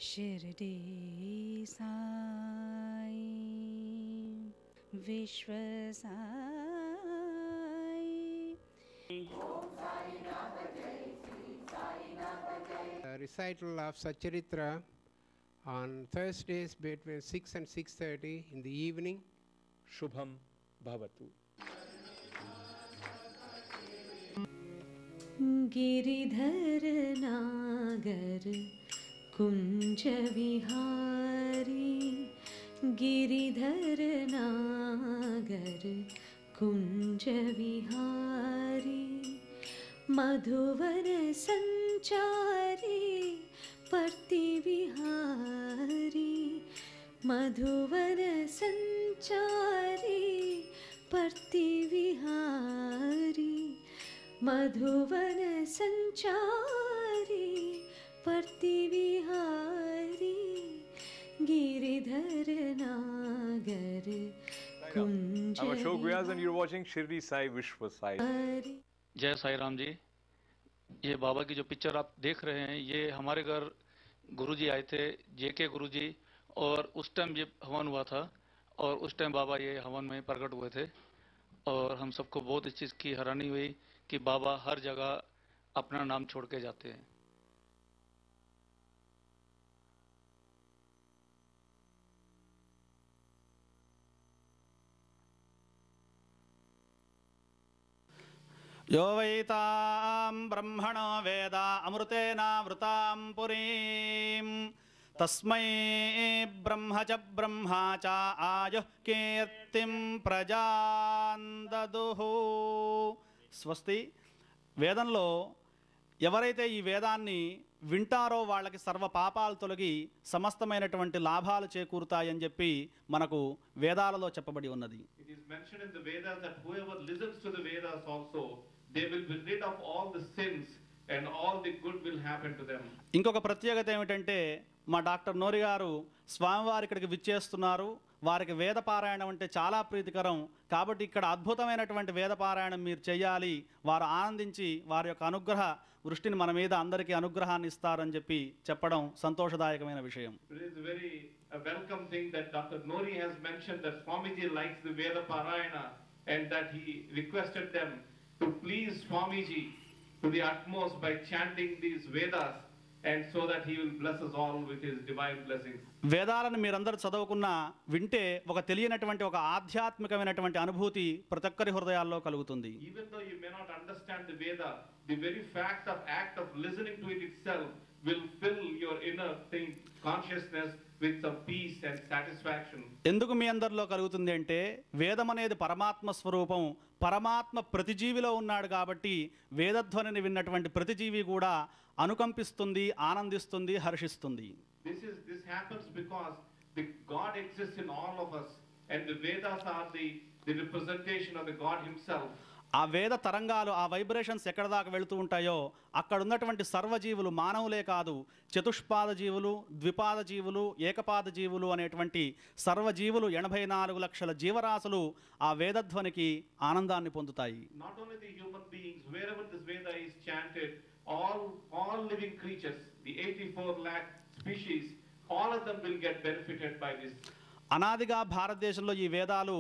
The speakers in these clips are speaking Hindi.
शिरडी साई विश्व Sai. Recital of Satcharitra on Thursdays between 6 and 6:30 in the evening. Shubham Bhavatu. Giridhar नागर कुंज विहारी, गिरिधर नागर कुंज विहारी, मधुवर संचारी पर्ति विहारी, मधुवर संचारी पर्ति विहारी, मधुवन संचारी पर्ति विहारी, गिरिधर नागर कुंज। I'm Ashok Vyas and you're watching Shirdi Sai Vishwa Sai. जय साई राम जी। ये बाबा की जो पिक्चर आप देख रहे हैं, ये हमारे घर गुरुजी आए थे, जेके गुरुजी, और उस टाइम ये हवन हुआ था और उस टाइम बाबा ये हवन में प्रकट हुए थे और हम सबको बहुत इस चीज़ की हैरानी हुई कि बाबा हर जगह अपना नाम छोड़ के जाते हैं। यो वैतां ब्रह्मणो वेद अमृतेनावृतां पुरीं तस्मै ब्रह्म च ब्रह्मा च आयुः कीर्तिं प्रजां ददुः। స్వస్తి. వేదంలో ఎవరైతే ఈ వేదాన్ని వింటారో వాళ్ళకి సర్వ పాపాలు తొలగి సమస్తమైనటువంటి లాభాలు చేకూరుతాయని చెప్పి మనకు వేదాలలో చెప్పబడి ఉన్నది. It is mentioned in the Vedas that whoever listens to the Vedas also, they will be rid of all the sins and all the good will happen to them. ఇంకొక ప్రత్యేకత ఏమిటంటే మా డాక్టర్ నోరి గారు స్వామివారి ఇక్కడికి విచ్చేస్తున్నారు. వారికి వేద పారాయణం అంటే చాలా ప్రీతికరం కాబట్టి ఇక్కడ అద్భుతమైనటువంటి వేద పారాయణం మీరు చేయాలి, వారు ఆనందించి వారి యొక్క అనుగ్రహ వృష్టిని మన మీద అందరికీ అనుగ్రహాన్ని ఇస్తారని చెప్పి చెప్పడం సంతోషదాయకమైన విషయం. It is very a welcome thing that Dr. Nori has mentioned that Swamiji likes the Veda Parayana and that he requested them to please Swamiji to the utmost by chanting these Vedas, and so that he will bless us all with his divine blessings. వేదాలను మీరందరూ చదువుకున్నా వింటే ఒక తెలియనటువంటి ఒక ఆధ్యాత్మికమైనటువంటి అనుభూతి ప్రతి ఒక్కరి హృదయాల్లో కలుగుతుంది. Even though you may not understand the Veda, the very act of listening to it itself will fill your inner consciousness with some peace and satisfaction. ఎందుకు మీ అందరిలో కలుగుతుంది అంటే వేదం అనేది పరమాత్మ స్వరూపం, పరమాత్మ ప్రతిజీవిలో ఉన్నాడు కాబట్టి వేదధ్వనిని విన్నటువంటి ప్రతిజీవి కూడా అనుకంపిస్తుంది, ఆనందిస్తుంది, హర్షిస్తుంది. This happens because the God exists in all of us and the Vedas are the representation of the God himself. ఆ వేద తరంగాలు, ఆ వైబ్రేషన్స్ ఎక్కడ దాకా వెళుతూ ఉంటాయో అక్కడ ఉన్నటువంటి సర్వజీవులు, మానవులే కాదు, చతుష్పాద జీవులు, ద్విపాద జీవులు, ఏకపాద జీవులు అనేటువంటి సర్వజీవులు 84 లక్షల జీవరాశులు ఆ వేదధ్వనికి ఆనందాన్ని పొందుతాయి. Not only the human beings, wherever this Veda is chanted, all living creatures, the 84 lakh species, all of them will get benefited by this. అనాదిగా భారతదేశంలో ఈ వేదాలు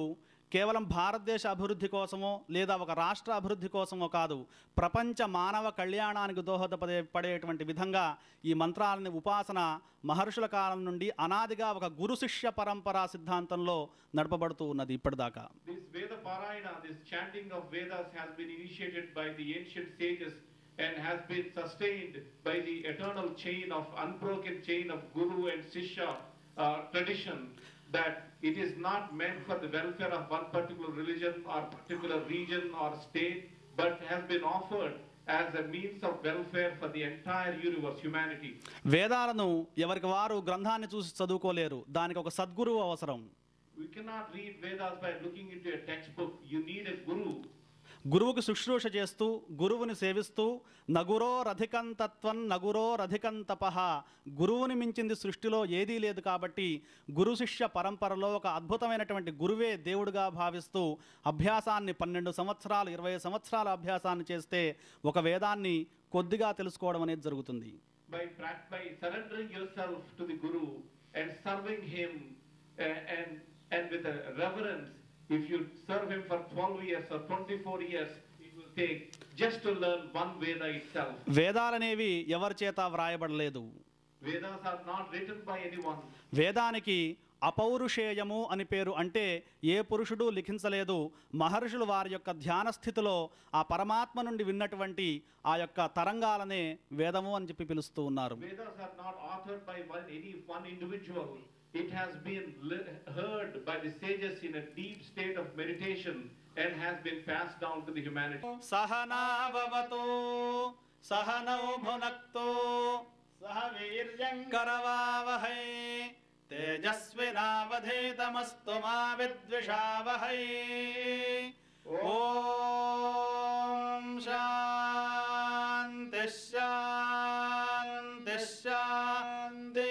కేవలం భారతదేశ అభివృద్ధి కోసమో లేదా ఒక రాష్ట్ర అభివృద్ధి కోసమో కాదు, ప్రపంచ మానవ కళ్యాణానికి దోహదపడేటువంటి విధంగా ఈ మంత్రాలని ఉపాసన మహర్షుల కాలం నుండి అనాదిగా ఒక గురు శిష్య పరంపరా సిద్ధాంతంలో నడపబడుతూ ఉన్నది ఇప్పటిదాకా. This Veda Parayana, this chanting of Vedas has been initiated by the ancient sages and has been sustained by the eternal chain of unbroken chain of Guru and Shishya tradition, that it is not meant for the welfare of one particular religion or particular region or state, but has been offered as a means of welfare for the entire universe, humanity. వేదాలను ఎవరికి వారు గ్రంథాన్ని చూసి చదువుకోలేరు, దానికి ఒక సద్గురువు అవసరం. We cannot read Vedas by looking into a textbook. You need a guru. గురువుకు శుశ్రూష చేస్తూ, గురువుని సేవిస్తూ, నగురోరధికం తత్వం నగురోరధికం తపః, గురువుని మించింది సృష్టిలో ఏదీ లేదు కాబట్టి గురు శిష్య పరంపరలో ఒక అద్భుతమైనటువంటి గురువే దేవుడిగా భావిస్తూ అభ్యాసాన్ని 12 సంవత్సరాలు 20 సంవత్సరాల అభ్యాసాన్ని చేస్తే ఒక వేదాన్ని కొద్దిగా తెలుసుకోవడం అనేది జరుగుతుంది. by surrendering yourself to the Guru and serving him and with a reverence. If you serve him for 12 years or 24 years, it will take just to learn one Veda itself. వేదాలనేవి ఎవరి చేత వ్రాయబడలేదు. Vedas are not written by anyone. వేదానికి అపౌరుషేయము అని పేరు. అంటే ఏ పురుషుడు లిఖించలేదు. మహర్షులు వారి యొక్క ధ్యాన స్థితిలో ఆ పరమాత్మ నుండి విన్నటువంటి ఆ యొక్క తరంగాలనే వేదము అని చెప్పి పిలుస్తూ ఉన్నారు. Vedas are not authored by any one individual. It has been heard by the sages in a deep state of meditation and has been passed down to the humanity. Sahana bhavatu sahanau bhunaktu saha virjam karavavahai tejasvinavadhetamastu ma vidvishavahai. Om shanti shanti shanti.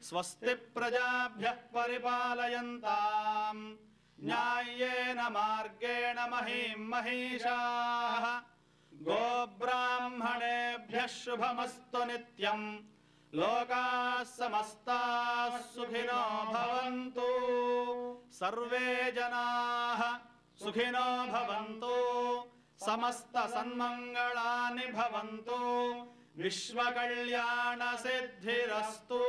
स्वस्ति प्रजाभ्यः परिपालयन्ताम् न्याय्येन मार्गेण महीं महिषाः. गोब्राह्मणेभ्यः शुभमस्तु नित्यम्. लोकाः समस्ताः सुखिनो भवन्तु. सर्वे जनाः सुखिनो भवन्तु. समस्त सन्मङ्गलानि भवन्तु. विश्वकल्याण सिद्धिरस्तु.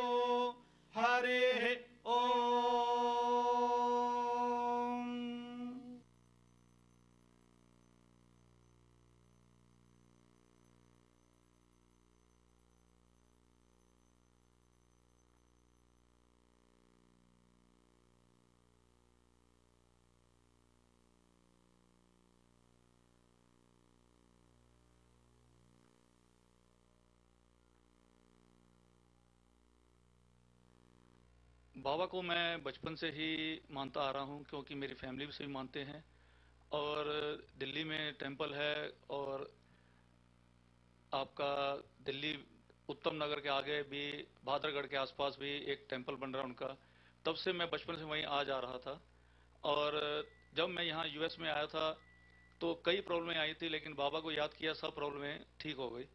हरिः ओम. बाबा को मैं बचपन से ही मानता आ रहा हूँ, क्योंकि मेरी फैमिली भी सभी मानते हैं। और दिल्ली में टेंपल है, और आपका दिल्ली उत्तम नगर के आगे भी भादरगढ़ के आसपास भी एक टेंपल बन रहा है उनका। तब से मैं बचपन से वहीं आ जा रहा था। और जब मैं यहाँ यूएस में आया था तो कई प्रॉब्लमें आई थी, लेकिन बाबा को याद किया, सब प्रॉब्लमें ठीक हो गई।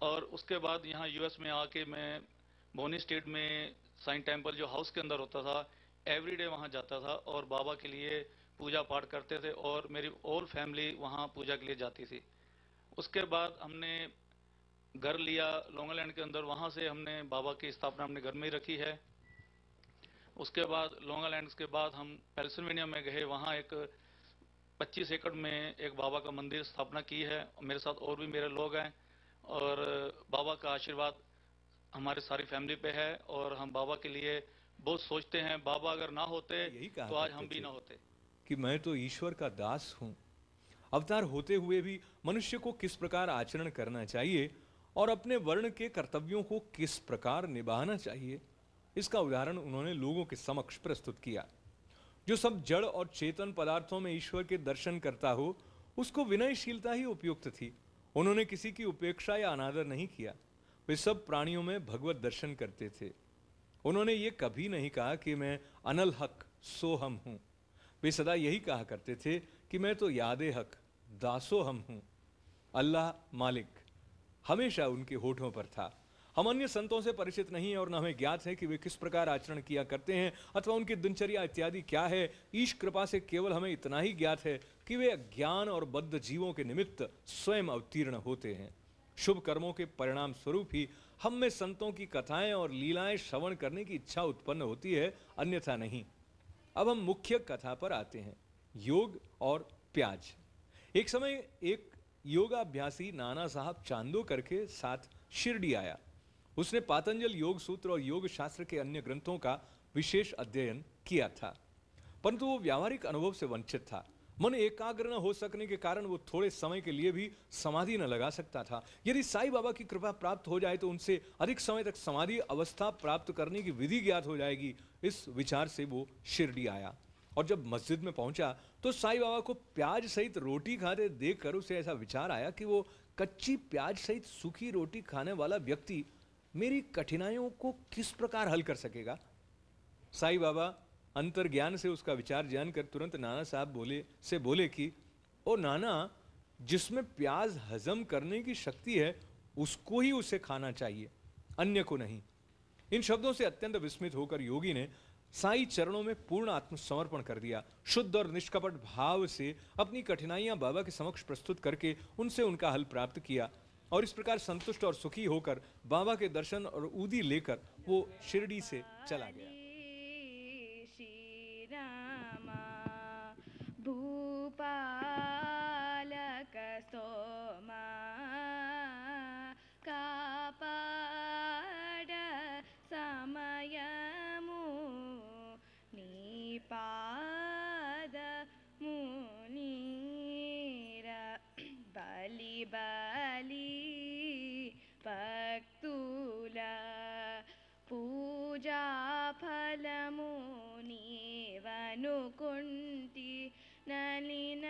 और उसके बाद यहाँ यूएस में आके मैं बोनी स्टेट में साइन टेम्पल जो हाउस के अंदर होता था, एवरीडे वहाँ जाता था और बाबा के लिए पूजा पाठ करते थे, और मेरी ऑल फैमिली वहाँ पूजा के लिए जाती थी। उसके बाद हमने घर लिया लॉन्गलैंड के अंदर, वहाँ से हमने बाबा की स्थापना अपने घर में ही रखी है। उसके बाद लॉन्गलैंड के बाद हम पेंसिल्वेनिया में गए, वहाँ एक 25 एकड़ में एक बाबा का मंदिर स्थापना की है। मेरे साथ और भी मेरे लोग हैं, और बाबा का आशीर्वाद हमारे सारी फैमिली पे है, और हम बाबा के लिए बहुत सोचते हैं। बाबा अगर ना होते तो आज हम भी ना होते। कि मैं तो ईश्वर का दास हूँ। अवतार होते हुए भी मनुष्य को किस प्रकार आचरण करना चाहिए और अपने वर्ण के कर्तव्यों को किस प्रकार निभाना चाहिए, इसका उदाहरण उन्होंने लोगों के समक्ष प्रस्तुत किया। जो सब जड़ और चेतन पदार्थों में ईश्वर के दर्शन करता हो, उसको विनयशीलता ही उपयुक्त थी। उन्होंने किसी की उपेक्षा या अनादर नहीं किया। वे सब प्राणियों में भगवत दर्शन करते थे। उन्होंने ये कभी नहीं कहा कि मैं अनल हक सो हम हूं। वे सदा यही कहा करते थे कि मैं तो यादे हक दासो हम हूं। अल्लाह मालिक हमेशा उनके होठों पर था। हम अन्य संतों से परिचित नहीं है और न हमें ज्ञात है कि वे किस प्रकार आचरण किया करते हैं अथवा उनकी दिनचर्या इत्यादि क्या है। ईश कृपा से केवल हमें इतना ही ज्ञात है कि वे अज्ञान और बद्ध जीवों के निमित्त स्वयं अवतीर्ण होते हैं। शुभ कर्मों के परिणाम स्वरूप ही हम में संतों की कथाएं और लीलाएं श्रवण करने की इच्छा उत्पन्न होती है, अन्यथा नहीं। अब हम मुख्य कथा पर आते हैं, योग और प्याज। एक समय एक योगाभ्यासी नाना साहब चांदोकर के साथ शिरडी आया। उसने पातंजल योग सूत्र और योग शास्त्र के अन्य ग्रंथों का विशेष अध्ययन किया था, परंतु वो व्यावहारिक अनुभव से वंचित था। मन एकाग्र न हो सकने के कारण वो थोड़े समय के लिए भी समाधि न लगा सकता था। यदि साईं बाबा की कृपा प्राप्त हो जाए तो उनसे अधिक समय तक समाधि अवस्था प्राप्त करने की विधि ज्ञात हो जाएगी। इस विचार से वो शिरडी आया, और जब मस्जिद में पहुंचा तो साईं बाबा को प्याज सहित रोटी खाते देखकर उसे ऐसा विचार आया कि वो कच्ची प्याज सहित सूखी रोटी खाने वाला व्यक्ति मेरी कठिनाइयों को किस प्रकार हल कर सकेगा। साईं बाबा अंतर्ज्ञान से उसका विचार जानकर तुरंत नाना साहब बोले कि ओ नाना, जिसमें प्याज हजम करने की शक्ति है उसको ही उसे खाना चाहिए। अन्य को नहीं। इन शब्दों से अत्यंत विस्मित होकर योगी ने साईं चरणों में पूर्ण आत्मसमर्पण कर दिया। शुद्ध और निष्कपट भाव से अपनी कठिनाइयां बाबा के समक्ष प्रस्तुत करके उनसे उनका हल प्राप्त किया और इस प्रकार संतुष्ट और सुखी होकर बाबा के दर्शन और ऊदी लेकर वो शिरडी से चला गया। श्री रामा भूपालक सोमा कापाड समयमु निपाद मुनीर बलि बलि भक्तुल पूजा फलमुनिवनुकुंटी नलिनलो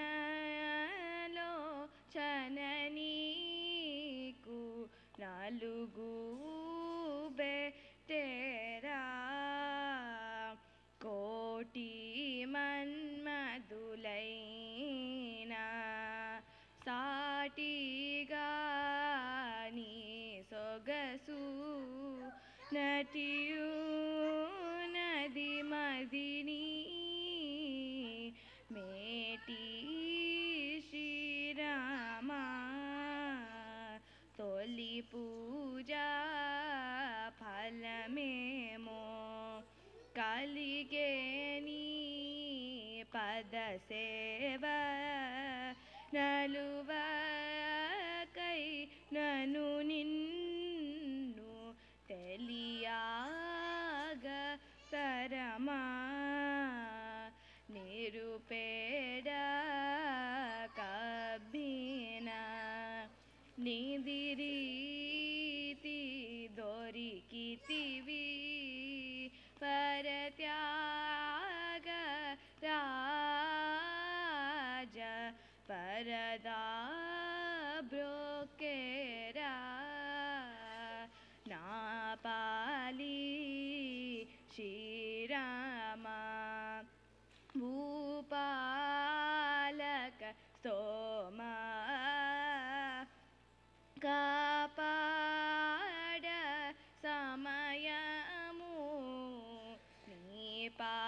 चननीकु नालुगु बेटेरा कोटि मन्मधुलैना साटिगानी सोगसु नटियु नदी मदिनी मेटी श्री रामा तोली पूजा फल में मो कालिगेनी पद सेवा नलुव कई ननु निन्नु తెలియాగ తరమా నిరుపేడ కబ్బిన నిదిరీతి దొరికితివి పరత్యాగ రాజ పరదా బ్రోకేరా नापाली श्री रामा भूपालक सोमा कापाड समयमु निपाद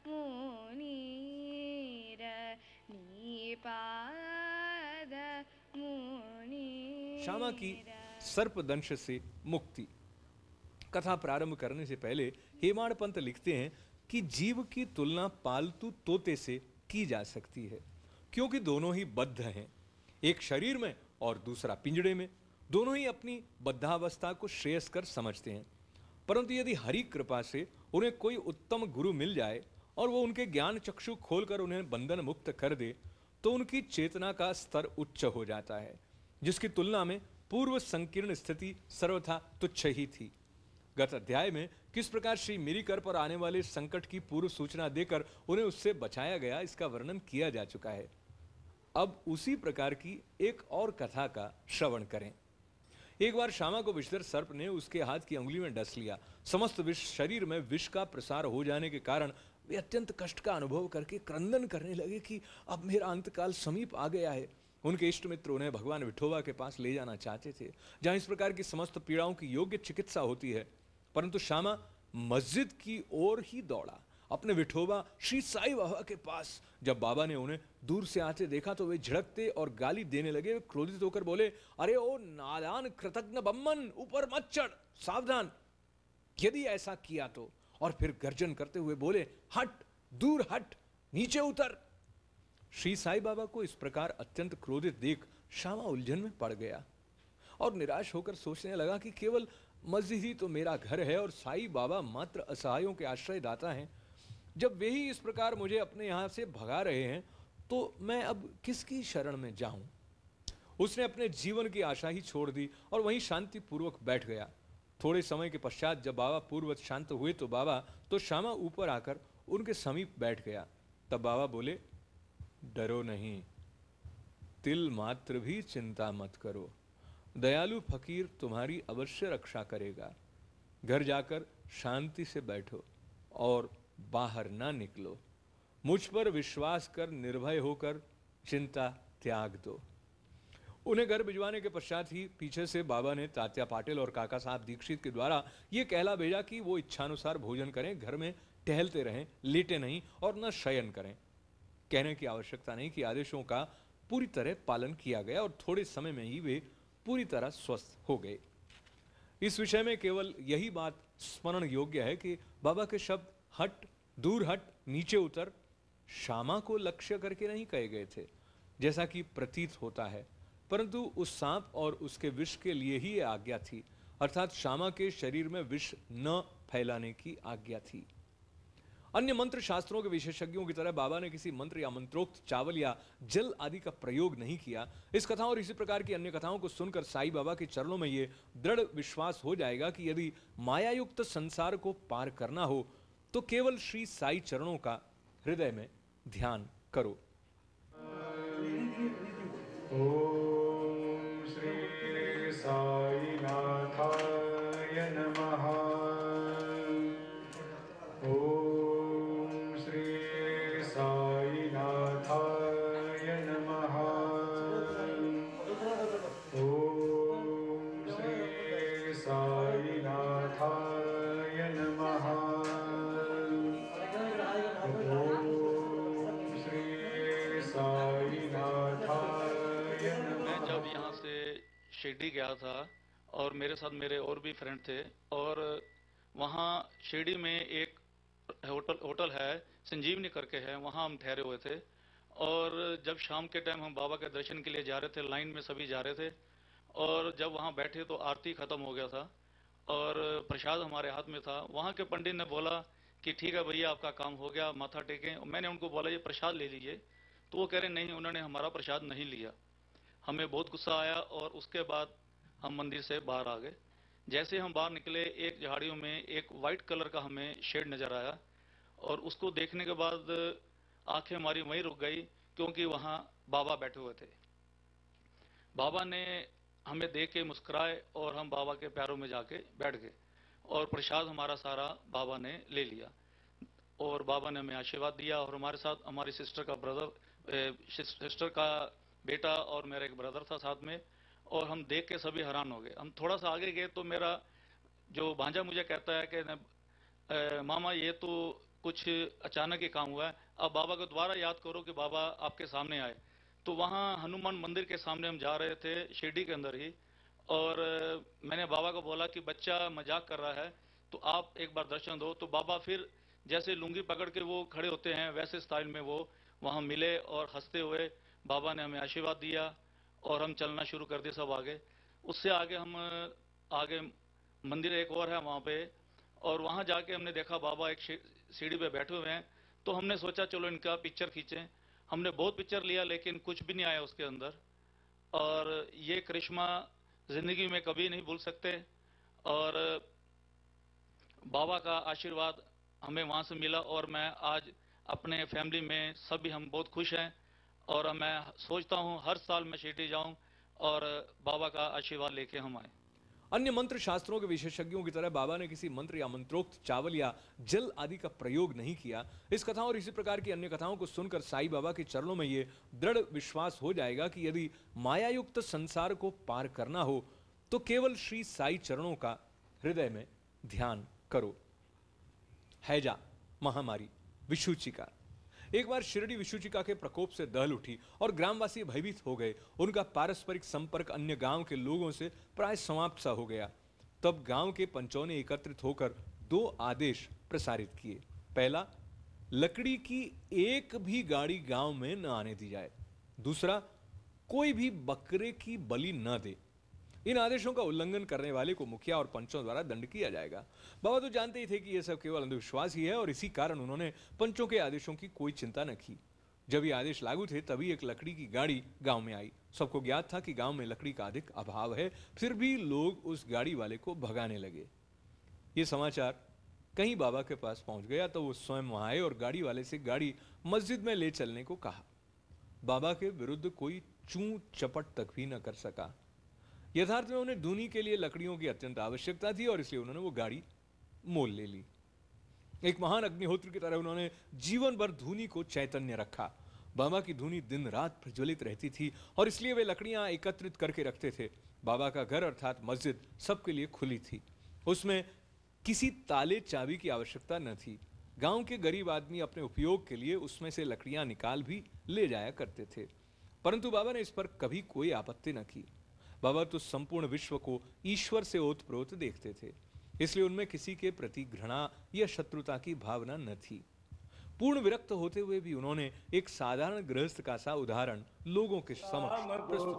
मुनीर निपाद मुनीर। श्यामा की सर्पदंश से मुक्ति। कथा प्रारंभ करने से पहले हेमाड़ पंत लिखते हैं कि जीव की तुलना पालतू तोते से की जा सकती है, क्योंकि दोनों ही बद्ध हैं, एक शरीर में और दूसरा पिंजड़े में। दोनों ही अपनी बद्धावस्था को श्रेयस्कर समझते हैं, परंतु यदि हरि कृपा से उन्हें कोई उत्तम गुरु मिल जाए और वो उनके ज्ञान चक्षु खोलकर उन्हें बंधन मुक्त कर दे, तो उनकी चेतना का स्तर उच्च हो जाता है, जिसकी तुलना में पूर्व संकीर्ण स्थिति सर्वथा तुच्छ ही थी। गत अध्याय में किस प्रकार श्री मिरीकर पर आने वाले संकट की पूर्व सूचना देकर उन्हें उससे बचाया गया, इसका वर्णन किया जा चुका है। अब उसी प्रकार की एक और कथा का श्रवण करें। एक बार श्यामा को विषधर सर्प ने उसके हाथ की अंगुली में डस लिया। समस्त विष शरीर में विष का प्रसार हो जाने के कारण वे अत्यंत कष्ट का अनुभव करके क्रंदन करने लगे कि अब मेरा अंतकाल समीप आ गया है। उनके इष्ट मित्र उन्हें भगवान विठोबा के पास ले जाना चाहते थे, जहां इस प्रकार की समस्त पीड़ाओं की योग्य चिकित्सा होती है, परंतु श्यामा मस्जिद की ओर ही दौड़ा, अपने विठोबा श्री साईं बाबा के पास। जब बाबा ने उन्हें दूर से आते देखा तो वे झिड़कते और गाली देने लगे। वे क्रोधित होकर बोले, अरे ओ नादान कृतज्ञ बम्मन, ऊपर मत चढ़, सावधान, यदि ऐसा किया तो। और फिर गर्जन करते हुए बोले, हट, दूर हट, नीचे उतर। श्री साईं बाबा को इस प्रकार अत्यंत क्रोधित देख श्यामा उलझन में पड़ गया और निराश होकर सोचने लगा कि केवल मस्जिद ही तो मेरा घर है और साईं बाबा मात्र असहायों के आश्रय दाता हैं। जब वे ही इस प्रकार मुझे अपने यहाँ से भगा रहे हैं तो मैं अब किसकी शरण में जाऊं। उसने अपने जीवन की आशा ही छोड़ दी और वहीं शांति पूर्वक बैठ गया। थोड़े समय के पश्चात जब बाबा पूर्ववत शांत हुए तो श्यामा ऊपर आकर उनके समीप बैठ गया। तब बाबा बोले, डरो नहीं, तिल मात्र भी चिंता मत करो, दयालु फकीर तुम्हारी अवश्य रक्षा करेगा। घर जाकर शांति से बैठो और बाहर ना निकलो। मुझ पर विश्वास कर निर्भय होकर चिंता त्याग दो। उन्हें घर भिजवाने के पश्चात ही पीछे से बाबा ने तात्या पाटिल और काका साहब दीक्षित के द्वारा ये कहला भेजा कि वो इच्छानुसार भोजन करें, घर में टहलते रहें, लेटे नहीं और न शयन करें। कहने की आवश्यकता नहीं कि आदेशों का पूरी तरह पालन किया गया और थोड़े समय में ही वे पूरी तरह स्वस्थ हो गए। इस विषय में केवल यही बात स्मरण योग्य है कि बाबा के शब्द हट, दूर हट, नीचे उतर श्यामा को लक्ष्य करके नहीं कहे गए थे जैसा कि प्रतीत होता है, परंतु उस सांप और उसके विष के लिए ही यह आज्ञा थी, अर्थात श्यामा के शरीर में विष न फैलाने की आज्ञा थी। अन्य मंत्र शास्त्रों के विशेषज्ञों की तरह बाबा ने किसी मंत्र या मंत्रोक्त चावल या जल आदि का प्रयोग नहीं किया। इस कथा और इसी प्रकार की अन्य कथाओं को सुनकर साईं बाबा के चरणों में ये दृढ़ विश्वास हो जाएगा कि यदि मायायुक्त संसार को पार करना हो तो केवल श्री साईं चरणों का हृदय में ध्यान करो। ओम श्री साईनाथाय नमः। ओम श्री साईनाथाय नमः। ओम श्री साईनाथाय नमः। ओम श्री साईनाथाय नमः। मैं जब यहाँ से शिरडी गया था और मेरे साथ मेरे और भी फ्रेंड थे, और वहाँ शिरडी में एक होटल है, संजीवनी करके है, वहाँ हम ठहरे हुए थे। और जब शाम के टाइम हम बाबा के दर्शन के लिए जा रहे थे, लाइन में सभी जा रहे थे, और जब वहाँ बैठे तो आरती खत्म हो गया था और प्रसाद हमारे हाथ में था। वहाँ के पंडित ने बोला कि ठीक है भैया, आपका काम हो गया, माथा टेकें। मैंने उनको बोला ये प्रसाद ले लीजिए, तो वो कह रहे नहीं, उन्होंने हमारा प्रसाद नहीं लिया। हमें बहुत गुस्सा आया और उसके बाद हम मंदिर से बाहर आ गए। जैसे हम बाहर निकले, एक झाड़ियों में एक वाइट कलर का हमें शेड नजर आया, और उसको देखने के बाद आंखें हमारी वहीं रुक गई, क्योंकि वहाँ बाबा बैठे हुए थे। बाबा ने हमें देख के मुस्कुराए और हम बाबा के पैरों में जाके बैठ गए, और प्रसाद हमारा सारा बाबा ने ले लिया, और बाबा ने हमें आशीर्वाद दिया। और हमारे साथ हमारी सिस्टर का बेटा और मेरा एक ब्रदर था साथ में, और हम देख के सभी हैरान हो गए। हम थोड़ा सा आगे गए तो मेरा जो भांजा मुझे कहता है कि मामा ये तो कुछ अचानक ही काम हुआ है, अब बाबा को दोबारा याद करो कि बाबा आपके सामने आए। तो वहाँ हनुमान मंदिर के सामने हम जा रहे थे, शिरडी के अंदर ही, और मैंने बाबा को बोला कि बच्चा मजाक कर रहा है तो आप एक बार दर्शन दो। तो बाबा फिर जैसे लुंगी पकड़ के वो खड़े होते हैं वैसे स्टाइल में वो वहाँ मिले, और हंसते हुए बाबा ने हमें आशीर्वाद दिया और हम चलना शुरू कर दिए सब आगे। उससे आगे हम आगे मंदिर एक और है वहाँ पे, और वहाँ जाके हमने देखा बाबा एक सीढ़ी पे बैठे हुए हैं। तो हमने सोचा चलो इनका पिक्चर खींचें। हमने बहुत पिक्चर लिया लेकिन कुछ भी नहीं आया उसके अंदर, और ये करिश्मा जिंदगी में कभी नहीं भूल सकते। और बाबा का आशीर्वाद हमें वहाँ से मिला, और मैं आज अपने फैमिली में सभी हम बहुत खुश हैं, और मैं सोचता हूँ हर साल मैं शिरडी जाऊँ और बाबा का आशीर्वाद लेके हम आए। अन्य मंत्र शास्त्रों के विशेषज्ञों की तरह बाबा ने किसी मंत्र या मंत्रोक्त चावल या जल आदि का प्रयोग नहीं किया। इस कथा और इसी प्रकार की अन्य कथाओं को सुनकर साईं बाबा के चरणों में ये दृढ़ विश्वास हो जाएगा कि यदि मायायुक्त संसार को पार करना हो तो केवल श्री साईं चरणों का हृदय में ध्यान करो। हैजा महामारी विषुचिका। एक बार शिरडी विषुचिका के प्रकोप से दहल उठी और ग्रामवासी भयभीत हो गए। उनका पारस्परिक संपर्क अन्य गांव के लोगों से प्राय समाप्त सा हो गया। तब गांव के पंचों ने एकत्रित होकर दो आदेश प्रसारित किए। पहला, लकड़ी की एक भी गाड़ी गांव में न आने दी जाए। दूसरा, कोई भी बकरे की बलि न दे। इन आदेशों का उल्लंघन करने वाले को मुखिया और पंचों द्वारा दंड किया जाएगा। बाबा तो जानते ही थे कि यह सब केवल अंधविश्वास ही है, और इसी कारण उन्होंने पंचों के आदेशों की कोई चिंता न की। जब ये आदेश लागू थे तभी एक लकड़ी की गाड़ी गांव में आई। सबको ज्ञात था कि गांव में लकड़ी का अधिक अभाव है, फिर भी लोग उस गाड़ी वाले को भगाने लगे। ये समाचार कहीं बाबा के पास पहुंच गया तो वो स्वयं वहां आए और गाड़ी वाले से गाड़ी मस्जिद में ले चलने को कहा। बाबा के विरुद्ध कोई चूं चपट तक भी न कर सका। यथार्थ में उन्हें धूनी के लिए लकड़ियों की अत्यंत आवश्यकता थी, और इसलिए उन्होंने वो गाड़ी मोल ले ली। एक महान अग्निहोत्र की तरह उन्होंने जीवन भर धूनी को चैतन्य रखा। बाबा की धुनी दिन रात प्रज्वलित रहती थी और इसलिए वे लकड़ियां एकत्रित करके रखते थे। बाबा का घर अर्थात मस्जिद सबके लिए खुली थी, उसमें किसी ताले चाबी की आवश्यकता न थी। गांव के गरीब आदमी अपने उपयोग के लिए उसमें से लकड़ियां निकाल भी ले जाया करते थे, परंतु बाबा ने इस पर कभी कोई आपत्ति न की। बाबा तो संपूर्ण विश्व को ईश्वर से ओतप्रोत देखते थे, इसलिए उनमें किसी के प्रति घृणा या शत्रुता की भावना न थी। पूर्ण विरक्त होते हुए भी उन्होंने एक साधारण गृहस्थ का सा उदाहरण लोगों के समक्ष प्रस्तुत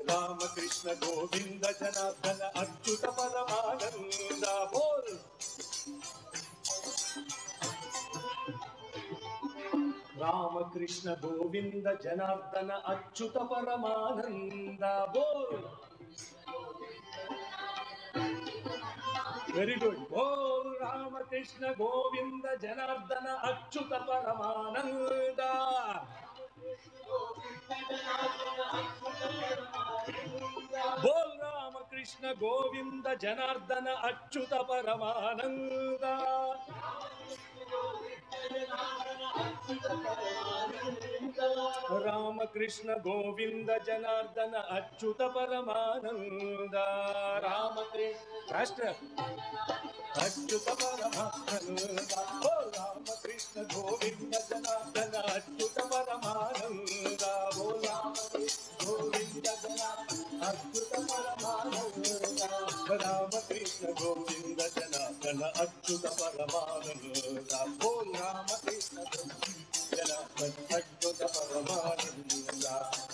राम कृष्ण गोविंद जनार्दन अच्युत परमानंद बोल। राम कृष्ण गोविंद जनार्दन अच्युत परमानंद बोल। वेरी गुड, बोल राम कृष्ण गोविंद जनार्दन अच्युत परमानंद। बोल राम कृष्ण गोविंद जनार्दन अच्युत परमानंद। राम कृष्ण गोविंद जनार्दन अच्युत परमानंद। राम कृष्ण अच्युत परमानंद। बोल राम कृष्ण गोविंद जनार्दन अच्युत परमानंद। बोल राम कृष्ण गोविंद जनार्दन अच्युत परमानंद। राम कृष्ण गोविंद जनार्दन अच्युत परमानंद। बोल राम कृष्ण जनार्दन अच्युत परमानंद।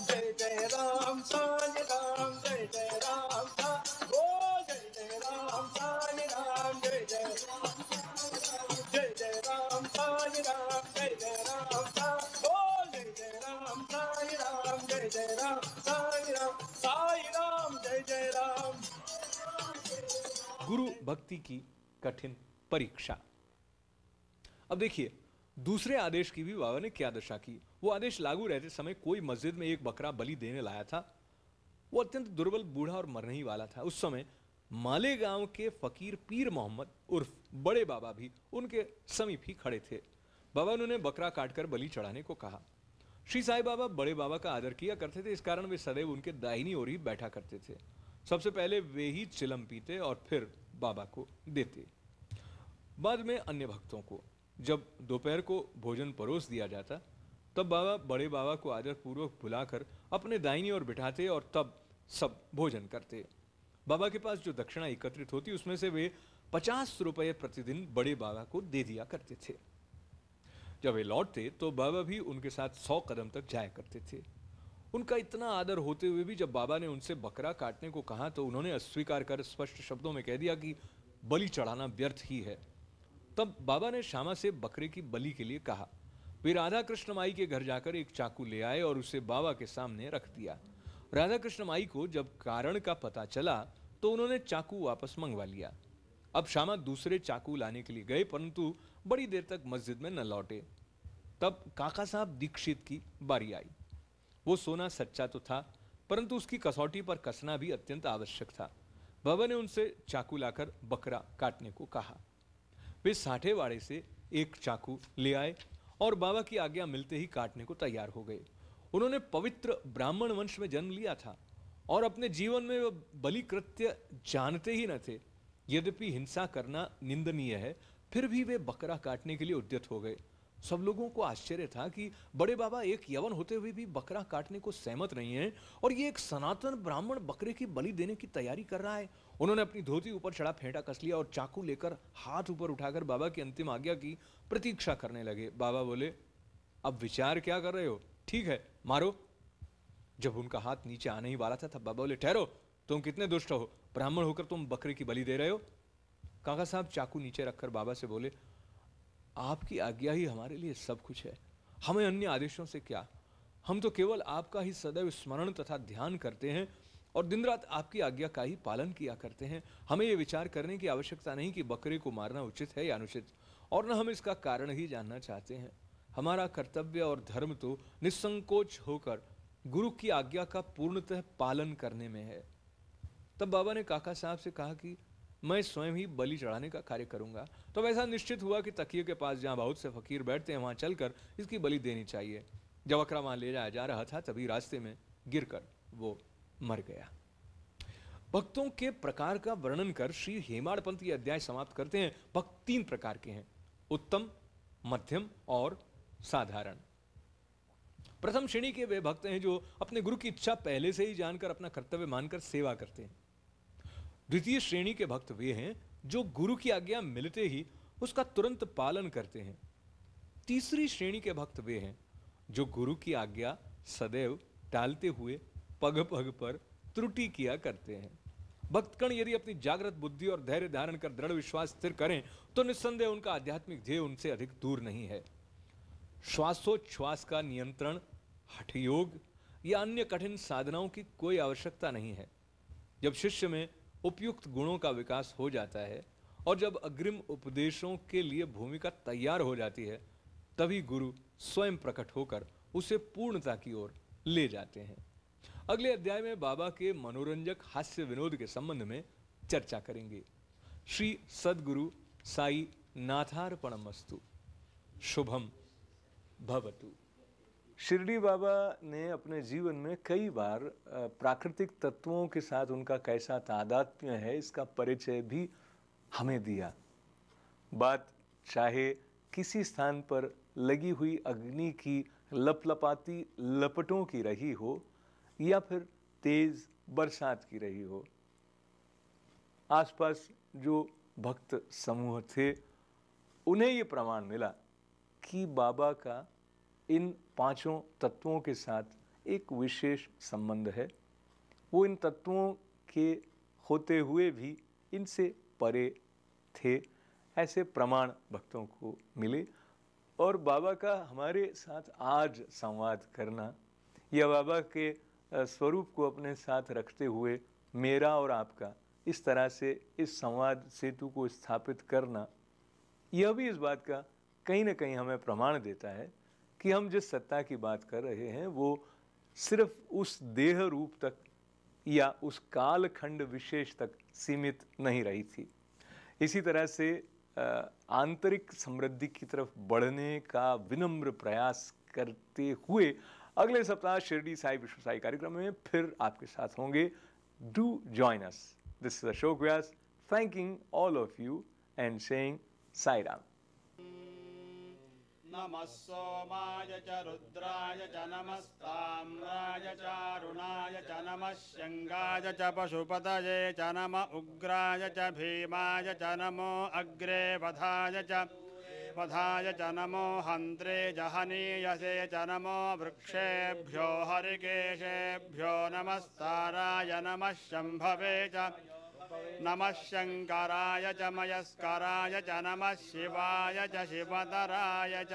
जय जय राम साई राम, जय जय राम साई, बोल जय जय राम साई राम, जय जय जय जय राम साई राम, जय जय राम साई, बोल जय जय राम साई राम, जय जय राम साई राम, साई राम जय जय राम। गुरु भक्ति की कठिन परीक्षा। अब देखिए दूसरे आदेश की भी बाबा ने क्या दशा की। वो आदेश लागू रहते समय कोई मस्जिद में एक बकरा बलि देने लाया था। वो अत्यंत दुर्बल, बूढ़ा और मरने ही वाला था। उस समय माले गांव के फकीर पीर मोहम्मद उर्फ बड़े बाबा भी उनके समीप ही खड़े थे। बाबा ने उन्हें बकरा काटकर बलि चढ़ाने को कहा। श्री साईं बाबा बड़े बाबा का आदर किया करते थे, इस कारण वे सदैव उनके दाहिनी ओर ही बैठा करते थे। सबसे पहले वे ही चिलम पीते और फिर बाबा को देते, बाद में अन्य भक्तों को। जब दोपहर को भोजन परोस दिया जाता तब बाबा बड़े बाबा को आदर पूर्वक बुलाकर अपने दाहिनी ओर बिठाते और तब सब भोजन करते। बाबा के पास जो दक्षिणा एकत्रित होती उसमें से वे 50 रुपये प्रतिदिन बड़े बाबा को दे दिया करते थे। जब वे लौटते तो बाबा भी उनके साथ 100 कदम तक जाया करते थे। उनका इतना आदर होते हुए भी जब बाबा ने उनसे बकरा काटने को कहा तो उन्होंने अस्वीकार कर स्पष्ट शब्दों में कह दिया कि बलि चढ़ाना व्यर्थ ही है। तब बाबा ने श्यामा से बकरे की बलि के लिए कहा। वे राधा कृष्ण माई के घर जाकर एक चाकू ले आए और उसे बाबा के सामने रख दिया। राधा कृष्ण माई को जब कारण का पता चला तो उन्होंने चाकू वापस मंगवा लिया। अब श्यामा दूसरे चाकू लाने के लिए गए, परंतु बड़ी देर तक मस्जिद में न लौटे। तब काका साहब दीक्षित की बारी आई। वो सोना सच्चा तो था, परंतु उसकी कसौटी पर कसना भी अत्यंत आवश्यक था। बाबा ने उनसे चाकू लाकर बकरा काटने को कहा। वे साठे वाड़े से एक चाकू ले आए और बाबा की आज्ञा मिलते ही काटने को तैयार हो गए। उन्होंने पवित्र ब्राह्मण वंश में जन्म लिया था और अपने जीवन में वो बलि कृत्य जानते ही न थे। यद्यपि हिंसा करना निंदनीय है, फिर भी वे बकरा काटने के लिए उद्यत हो गए। सब लोगों को आश्चर्य था कि बड़े बाबा एक यवन होते हुए भी बकरा काटने को सहमत नहीं हैं और ये एक सनातन ब्राह्मण बकरे की बलि देने की तैयारी कर रहा है। उन्होंने अपनी धोती ऊपर चढ़ा फेंटा कस लिया और चाकू लेकर हाथ ऊपर उठाकर बाबा की अंतिम आज्ञा की प्रतीक्षा करने लगे। बाबा बोले, अब विचार क्या कर रहे हो? ठीक है, मारो। जब उनका हाथ नीचे आने ही वाला था तब बाबा बोले, ठहरो, तुम कितने दुष्ट हो, ब्राह्मण होकर तुम बकरे की बलि दे रहे हो? काका साहब चाकू नीचे रखकर बाबा से बोले, आपकी आज्ञा ही हमारे लिए सब कुछ है, हमें अन्य आदेशों से क्या। हम तो केवल आपका ही सदैव स्मरण तथा ध्यान करते हैं और दिन रात आपकी आज्ञा का ही पालन किया करते हैं। हमें यह विचार करने की आवश्यकता नहीं कि बकरे को मारना उचित है या अनुचित, और न हम इसका कारण ही जानना चाहते हैं। हमारा कर्तव्य और धर्म तो निसंकोच होकर गुरु की आज्ञा का पूर्णतः पालन करने में है। तब बाबा ने काका साहब से कहा कि मैं स्वयं ही बलि चढ़ाने का कार्य करूंगा। तो ऐसा निश्चित हुआ कि तकिए के पास जहां बहुत से फकीर बैठते हैं वहां चलकर इसकी बलि देनी चाहिए। जब अकरा वहां ले जाया जा रहा था तभी रास्ते में गिरकर वो मर गया। भक्तों के प्रकार का वर्णन कर श्री हेमाड़पंत ये अध्याय समाप्त करते हैं। भक्त 3 प्रकार के हैं, उत्तम, मध्यम और साधारण। प्रथम श्रेणी के वे भक्त हैं जो अपने गुरु की इच्छा पहले से ही जानकर अपना कर्तव्य मानकर सेवा करते हैं। द्वितीय श्रेणी के भक्त वे हैं जो गुरु की आज्ञा मिलते ही उसका तुरंत पालन करते हैं। तीसरी श्रेणी के भक्त वे हैं जो गुरु की आज्ञा सदैव टालते हुए पग पग पर त्रुटि किया करते हैं। भक्तगण यदि अपनी जागृत बुद्धि और धैर्य धारण कर दृढ़ विश्वास स्थिर करें तो निस्संदेह उनका आध्यात्मिक ध्येय उनसे अधिक दूर नहीं है। श्वासोच्छ्वास का नियंत्रण, हठ योग या अन्य कठिन साधनाओं की कोई आवश्यकता नहीं है। जब शिष्य में उपयुक्त गुणों का विकास हो जाता है और जब अग्रिम उपदेशों के लिए भूमिका तैयार हो जाती है, तभी गुरु स्वयं प्रकट होकर उसे पूर्णता की ओर ले जाते हैं। अगले अध्याय में बाबा के मनोरंजक हास्य विनोद के संबंध में चर्चा करेंगे। श्री सद्गुरु साई नाथार्पणमस्तु। शुभम भवतु। शिरडी बाबा ने अपने जीवन में कई बार प्राकृतिक तत्वों के साथ उनका कैसा तादात्म्य है इसका परिचय भी हमें दिया। बात चाहे किसी स्थान पर लगी हुई अग्नि की लपलपाती लपटों की रही हो या फिर तेज बरसात की रही हो, आसपास जो भक्त समूह थे उन्हें ये प्रमाण मिला कि बाबा का इन 5 तत्वों के साथ एक विशेष संबंध है। वो इन तत्वों के होते हुए भी इनसे परे थे, ऐसे प्रमाण भक्तों को मिले। और बाबा का हमारे साथ आज संवाद करना या बाबा के स्वरूप को अपने साथ रखते हुए मेरा और आपका इस तरह से इस संवाद सेतु को स्थापित करना, यह भी इस बात का कहीं ना कहीं हमें प्रमाण देता है कि हम जिस सत्ता की बात कर रहे हैं वो सिर्फ उस देह रूप तक या उस कालखंड विशेष तक सीमित नहीं रही थी। इसी तरह से आंतरिक समृद्धि की तरफ बढ़ने का विनम्र प्रयास करते हुए अगले सप्ताह शिरडी साई विश्व साई कार्यक्रम में फिर आपके साथ होंगे। Do join us. This is Ashok Vyas thanking all of you and saying Sai Ram. नमः सोमाय च रुद्राय च नमस्ताम्राय च अरुणाय च नमः शंगाय च पशुपतये च नमः उग्राय च भीमाय च नमो अग्रे वधाय च नमो हन्त्रे जहनीयसे च नमो वृक्षेभ्यो हरिकेशेभ्यो नमस्ताराय नमः शम्भवे च नमः शंकराय च मयस्कराय च नमः शिवाय च शिवतराय च।